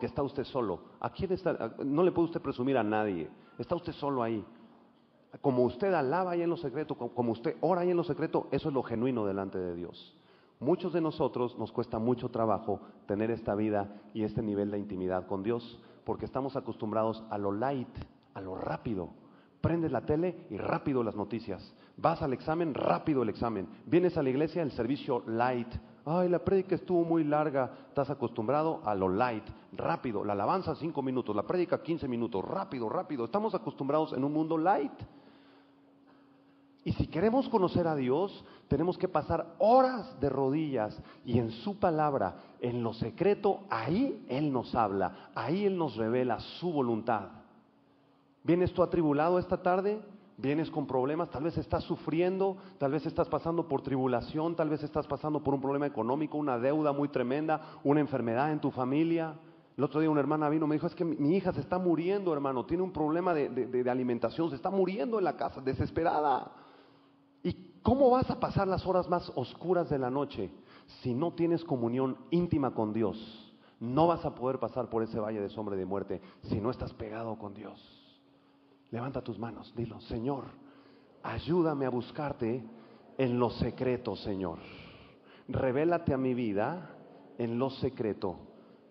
porque está usted solo. ¿A quién está? No le puede usted presumir a nadie. Está usted solo ahí. Como usted alaba ahí en lo secreto, como usted ora ahí en lo secreto, eso es lo genuino delante de Dios. Muchos de nosotros nos cuesta mucho trabajo tener esta vida y este nivel de intimidad con Dios, porque estamos acostumbrados a lo light, a lo rápido. Prendes la tele y rápido las noticias. Vas al examen, rápido el examen. Vienes a la iglesia, el servicio light. Ay, la prédica estuvo muy larga. Estás acostumbrado a lo light, rápido. La alabanza 5 minutos, la prédica 15 minutos, rápido, rápido. Estamos acostumbrados en un mundo light. Y si queremos conocer a Dios, tenemos que pasar horas de rodillas y en su palabra, en lo secreto, ahí Él nos habla, ahí Él nos revela su voluntad. ¿Vienes tú atribulado esta tarde? ¿Vienes con problemas? Tal vez estás sufriendo, tal vez estás pasando por tribulación, tal vez estás pasando por un problema económico, una deuda muy tremenda, una enfermedad en tu familia. El otro día una hermana vino y me dijo, es que mi hija se está muriendo, hermano, tiene un problema de alimentación, se está muriendo en la casa, desesperada. ¿Y cómo vas a pasar las horas más oscuras de la noche si no tienes comunión íntima con Dios? No vas a poder pasar por ese valle de sombra y de muerte si no estás pegado con Dios. Levanta tus manos, dilo, Señor, ayúdame a buscarte en lo secreto, Señor. Revélate a mi vida en lo secreto,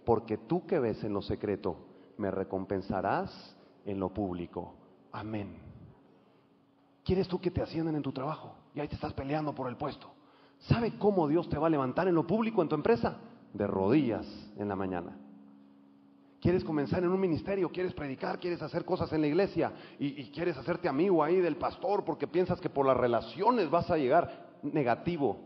porque tú que ves en lo secreto, me recompensarás en lo público. Amén. ¿Quieres tú que te asciendan en tu trabajo? Y ahí te estás peleando por el puesto. ¿Sabe cómo Dios te va a levantar en lo público en tu empresa? De rodillas en la mañana. ¿Quieres comenzar en un ministerio? ¿Quieres predicar? ¿Quieres hacer cosas en la iglesia? Y quieres hacerte amigo ahí del pastor porque piensas que por las relaciones vas a llegar. Negativo,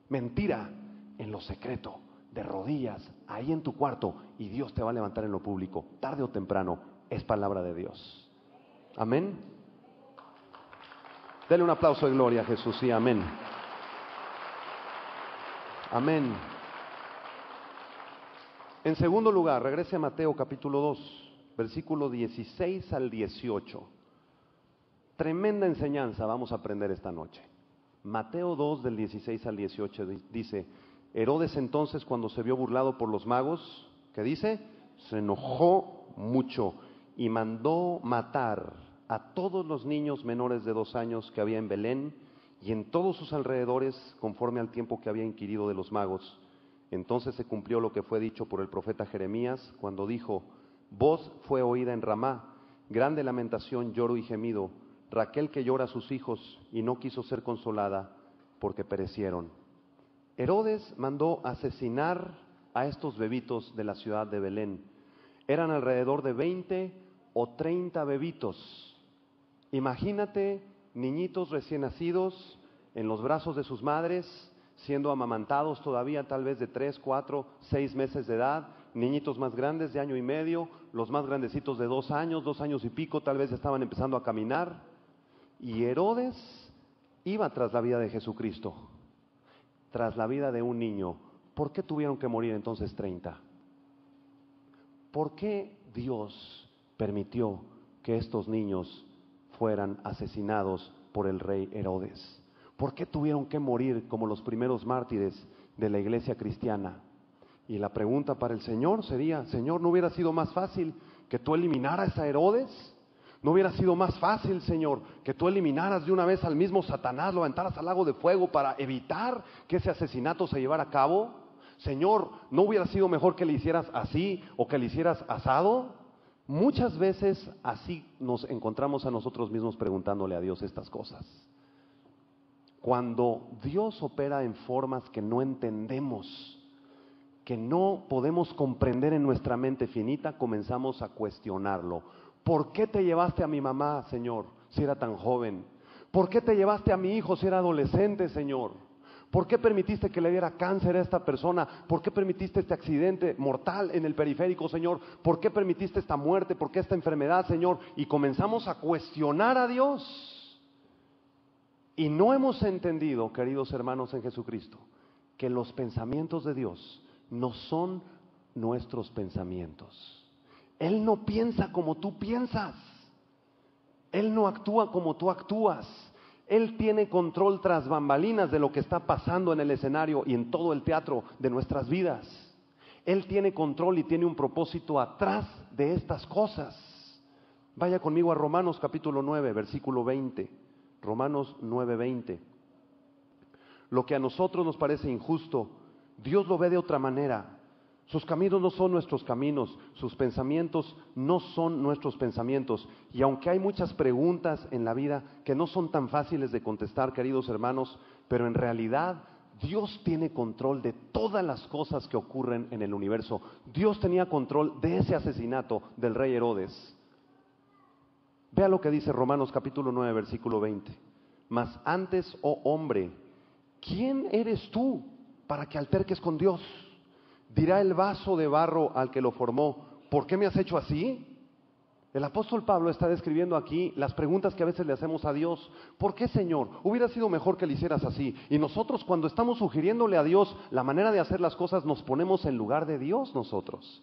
mentira, en lo secreto, de rodillas, ahí en tu cuarto, y Dios te va a levantar en lo público. Tarde o temprano, es palabra de Dios. Amén. Dele un aplauso de gloria a Jesús, sí, amén. Amén. En segundo lugar, regrese a Mateo capítulo 2, versículo 16 al 18. Tremenda enseñanza vamos a aprender esta noche. Mateo 2 del 16 al 18 dice, Herodes entonces cuando se vio burlado por los magos, ¿qué dice? Se enojó mucho y mandó matar a todos los niños menores de 2 años que había en Belén y en todos sus alrededores conforme al tiempo que había inquirido de los magos. Entonces se cumplió lo que fue dicho por el profeta Jeremías cuando dijo, voz fue oída en Ramá, grande lamentación, lloro y gemido, Raquel que llora a sus hijos y no quiso ser consolada porque perecieron. Herodes mandó asesinar a estos bebitos de la ciudad de Belén. Eran alrededor de 20 o 30 bebitos. Imagínate niñitos recién nacidos en los brazos de sus madres, siendo amamantados todavía tal vez de 3, 4, 6 meses de edad, niñitos más grandes de 1 año y medio, los más grandecitos de 2 años, 2 años y pico, tal vez estaban empezando a caminar. Y Herodes iba tras la vida de Jesucristo, tras la vida de un niño. ¿Por qué tuvieron que morir entonces 30? ¿Por qué Dios permitió que estos niños fueran asesinados por el rey Herodes? ¿Por qué tuvieron que morir como los primeros mártires de la iglesia cristiana? Y la pregunta para el Señor sería, Señor, ¿no hubiera sido más fácil que tú eliminaras a Herodes? ¿No hubiera sido más fácil, Señor, que tú eliminaras de una vez al mismo Satanás, lo aventaras al lago de fuego para evitar que ese asesinato se llevara a cabo? Señor, ¿no hubiera sido mejor que le hicieras así o que le hicieras asado? Muchas veces así nos encontramos a nosotros mismos preguntándole a Dios estas cosas. Cuando Dios opera en formas que no entendemos, que no podemos comprender en nuestra mente finita, comenzamos a cuestionarlo. ¿Por qué te llevaste a mi mamá, Señor, si era tan joven? ¿Por qué te llevaste a mi hijo si era adolescente, Señor? ¿Por qué permitiste que le diera cáncer a esta persona? ¿Por qué permitiste este accidente mortal en el periférico, Señor? ¿Por qué permitiste esta muerte? ¿Por qué esta enfermedad, Señor? Y comenzamos a cuestionar a Dios. Y no hemos entendido, queridos hermanos en Jesucristo, que los pensamientos de Dios no son nuestros pensamientos. Él no piensa como tú piensas. Él no actúa como tú actúas. Él tiene control tras bambalinas de lo que está pasando en el escenario y en todo el teatro de nuestras vidas. Él tiene control y tiene un propósito atrás de estas cosas. Vaya conmigo a Romanos capítulo 9, versículo 20. Romanos 9, 20. Lo que a nosotros nos parece injusto, Dios lo ve de otra manera. Sus caminos no son nuestros caminos, sus pensamientos no son nuestros pensamientos. Y aunque hay muchas preguntas en la vida que no son tan fáciles de contestar, queridos hermanos, pero en realidad Dios tiene control de todas las cosas que ocurren en el universo. Dios tenía control de ese asesinato del rey Herodes. Vea lo que dice Romanos capítulo 9, versículo 20. Mas antes, oh hombre, ¿quién eres tú para que alterques con Dios? Dirá el vaso de barro al que lo formó, ¿por qué me has hecho así? El apóstol Pablo está describiendo aquí las preguntas que a veces le hacemos a Dios. ¿Por qué, Señor? Hubiera sido mejor que le hicieras así. Y nosotros, cuando estamos sugiriéndole a Dios la manera de hacer las cosas, nos ponemos en lugar de Dios nosotros.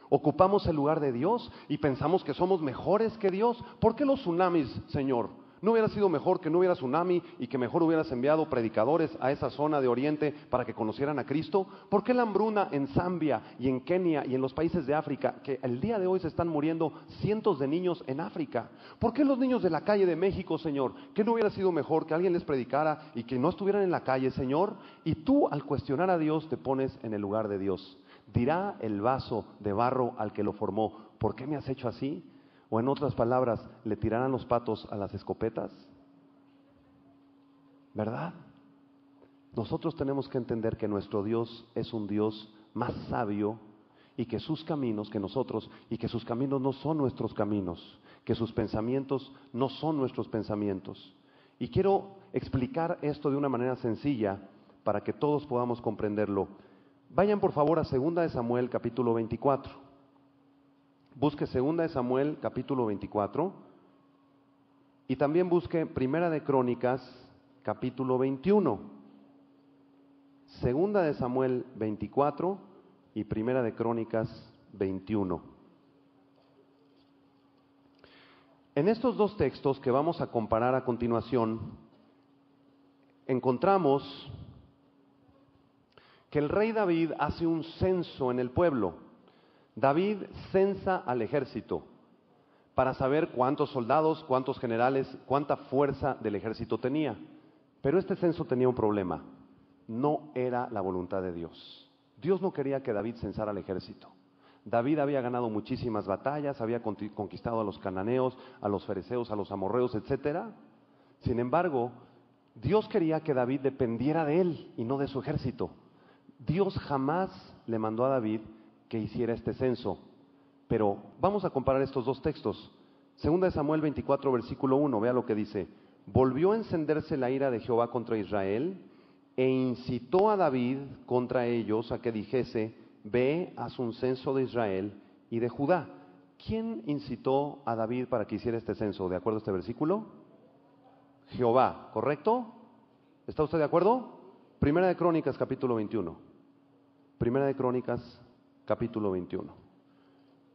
Ocupamos el lugar de Dios y pensamos que somos mejores que Dios. ¿Por qué los tsunamis, Señor? ¿No hubiera sido mejor que no hubiera tsunami y que mejor hubieras enviado predicadores a esa zona de Oriente para que conocieran a Cristo? ¿Por qué la hambruna en Zambia y en Kenia y en los países de África, que el día de hoy se están muriendo cientos de niños en África? ¿Por qué los niños de la calle de México, Señor? ¿Qué no hubiera sido mejor que alguien les predicara y que no estuvieran en la calle, Señor? Y tú, al cuestionar a Dios, te pones en el lugar de Dios. Dirá el vaso de barro al que lo formó, ¿por qué me has hecho así? O en otras palabras, ¿le tirarán los patos a las escopetas? ¿Verdad? Nosotros tenemos que entender que nuestro Dios es un Dios más sabio y que sus caminos que nosotros, y que sus caminos no son nuestros caminos, que sus pensamientos no son nuestros pensamientos. Y quiero explicar esto de una manera sencilla para que todos podamos comprenderlo. Vayan por favor a 2 de Samuel capítulo 24. Busque 2 de Samuel capítulo 24 y también busque 1 de Crónicas capítulo 21. 2 de Samuel 24 y 1 de Crónicas 21. En estos dos textos que vamos a comparar a continuación, encontramos que el rey David hace un censo en el pueblo. David censa al ejército para saber cuántos soldados, cuántos generales, cuánta fuerza del ejército tenía. Pero este censo tenía un problema. No era la voluntad de Dios. Dios no quería que David censara al ejército. David había ganado muchísimas batallas, había conquistado a los cananeos, a los fereceos, a los amorreos, etcétera. Sin embargo, Dios quería que David dependiera de él y no de su ejército. Dios jamás le mandó a David que hiciera este censo. Pero vamos a comparar estos dos textos. 2 de Samuel 24, versículo 1, vea lo que dice. Volvió a encenderse la ira de Jehová contra Israel e incitó a David contra ellos a que dijese, ve, haz un censo de Israel y de Judá. ¿Quién incitó a David para que hiciera este censo? ¿De acuerdo a este versículo? Jehová, ¿correcto? ¿Está usted de acuerdo? 1 de Crónicas capítulo 21. 1 de Crónicas capítulo 21.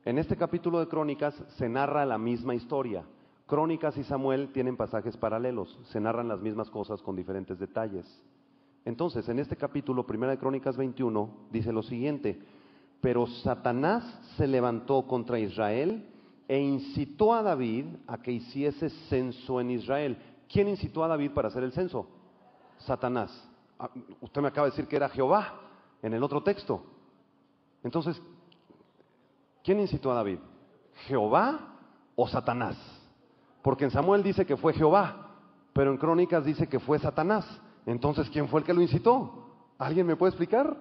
En este capítulo de Crónicas se narra la misma historia. Crónicas y Samuel tienen pasajes paralelos, se narran las mismas cosas con diferentes detalles. Entonces, en este capítulo, 1 de Crónicas 21, dice lo siguiente: pero Satanás se levantó contra Israel e incitó a David a que hiciese censo en Israel. ¿Quién incitó a David para hacer el censo? Satanás. Usted me acaba de decir que era Jehová en el otro texto. Entonces, ¿quién incitó a David? ¿Jehová o Satanás? Porque en Samuel dice que fue Jehová, pero en Crónicas dice que fue Satanás. Entonces, ¿quién fue el que lo incitó? ¿Alguien me puede explicar?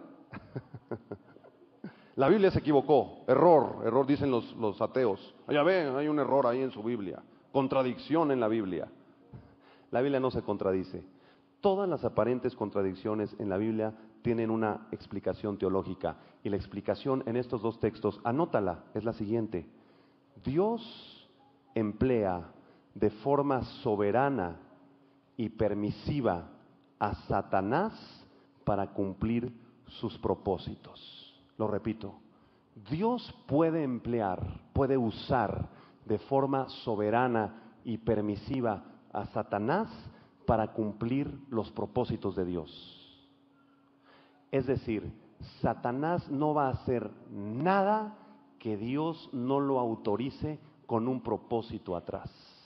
La Biblia se equivocó. Error dicen los ateos. Ya ven, hay un error ahí en su Biblia. Contradicción en la Biblia. La Biblia no se contradice. Todas las aparentes contradicciones en la Biblia tienen una explicación teológica. Y la explicación en estos dos textos, anótala, es la siguiente. Dios emplea de forma soberana y permisiva a Satanás para cumplir sus propósitos. Lo repito, Dios puede emplear, puede usar de forma soberana y permisiva a Satanás para cumplir los propósitos de Dios. Es decir, Satanás no va a hacer nada que Dios no lo autorice con un propósito atrás.